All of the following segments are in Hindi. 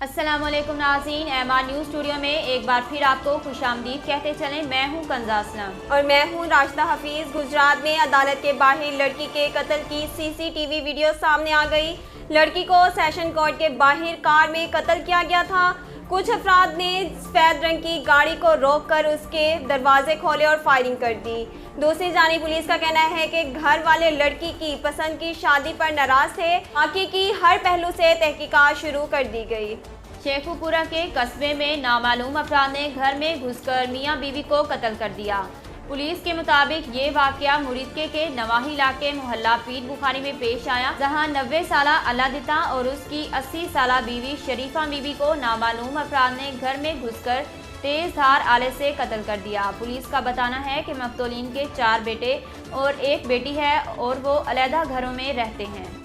अस्सलामुअलैकुम नाज़रीन, एमआर न्यूज़ स्टूडियो में एक बार फिर आपको खुशामदीद कहते चलें। मैं हूं कंजा असलम और मैं हूं राशिदा हफीज़। गुजरात में अदालत के बाहर लड़की के कत्ल की सीसीटीवी वीडियो सामने आ गई। लड़की को सेशन कोर्ट के बाहर कार में कत्ल किया गया था। कुछ अफराद ने सफ़ेद रंग की गाड़ी को रोककर उसके दरवाजे खोले और फायरिंग कर दी। दूसरी जानिब पुलिस का कहना है कि घर वाले लड़की की पसंद की शादी पर नाराज थे। बाकी की हर पहलू से तहकीकात शुरू कर दी गई। शेखुपुरा के कस्बे में नामालूम अफराद ने घर में घुसकर मियां बीवी को कत्ल कर दिया। पुलिस के मुताबिक ये वाकया मुरीदके के नवाही इलाके मोहल्ला पीर बुखारी में पेश आया, जहां 90 साला अलादिता और उसकी 80 साला बीवी शरीफा बीबी को नामालूम अफराद ने घर में घुसकर तेज धार आले से कत्ल कर दिया। पुलिस का बताना है कि मकतूलीन के 4 बेटे और 1 बेटी है और वो अलहदा घरों में रहते हैं।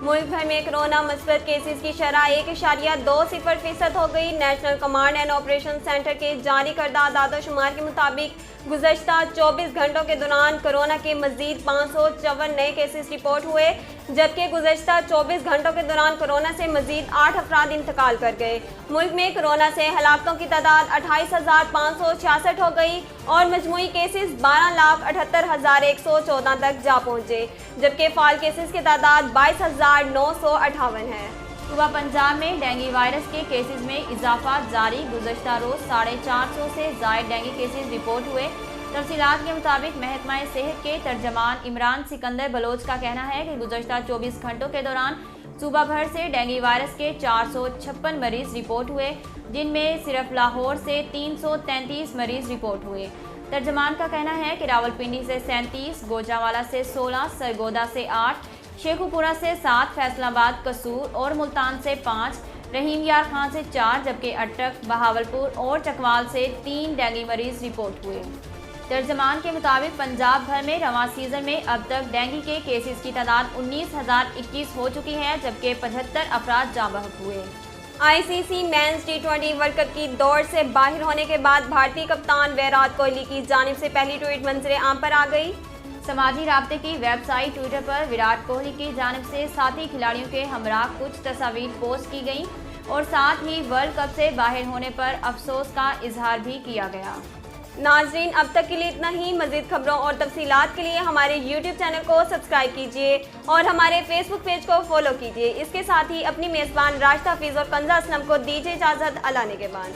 मुल्क भर में कोरोना मुस्बत केसेस की शरह 1.20% हो गई। National command and operation centre के जारी करदा आदादोशुमार के मुताबिक गुज़श्ता 24 घंटों के दौरान कोरोना के मजीद 554 नए केसेस रिपोर्ट हुए, जबकि गुज़श्ता 24 घंटों के दौरान कोरोना से मजीद 8 अफराद इंतकाल कर गए। मुल्क में कोरोना से हलाकतों की तादाद 28,566 हो गई और मजमूई केसेस 12,78,114 तक जा पहुँचे, जबकि फाल केसेस की तादाद 22,958 है। सुबह पंजाब में डेंगू वायरस के केसेस में इजाफा जारी। गुज़श्ता रोज 450 से ज़ायद डेंगू केसेस रिपोर्ट हुए। तफसीलात के मुताबिक महकमा सेहत के तर्जमान इमरान सिकंदर बलोच का कहना है कि गुज़श्ता 24 घंटों के दौरान सूबा भर से डेंगू वायरस के 456 मरीज रिपोर्ट हुए, जिनमें सिर्फ लाहौर से 333 मरीज रिपोर्ट हुए। तर्जमान का कहना है कि रावलपिंडी से 37, गोजावाला से 16, सरगोदा से 8, शेखुपुरा से 7, फैसलाबाद, कसूर और मुल्तान से 5, रहीम यार खान से 4, जबकि अटक, बहावलपुर और चकवाल से 3 डेंगू मरीज रिपोर्ट हुए। तर्जमान के मुताबिक पंजाब भर में रवां सीजन में अब तक डेंगू के केसेस की तादाद 19,021 हो चुकी है, जबकि 75 अफराद जाँ बहक हुए। आईसीसी मेंस टी20 वर्ल्ड कप की दौड़ से बाहर होने के बाद भारतीय कप्तान विराट कोहली की जानिब से पहली ट्वीट मंजर आम पर आ गई। समाजी राब्ते की वेबसाइट ट्विटर पर विराट कोहली की जानिब से साथी खिलाड़ियों के हमरा कुछ तस्वीर पोस्ट की गई और साथ ही वर्ल्ड कप से बाहर होने पर अफसोस का इजहार भी किया गया। नाजरीन, अब तक के लिए इतना ही। मज़ीद खबरों और तफसीलात के लिए हमारे YouTube चैनल को सब्सक्राइब कीजिए और हमारे फेसबुक पेज को फॉलो कीजिए। इसके साथ ही अपनी मेज़बान राशिदा हफीज़ और कंजा असलम को दीजिए इजाज़त। अल्लाह निगहबान।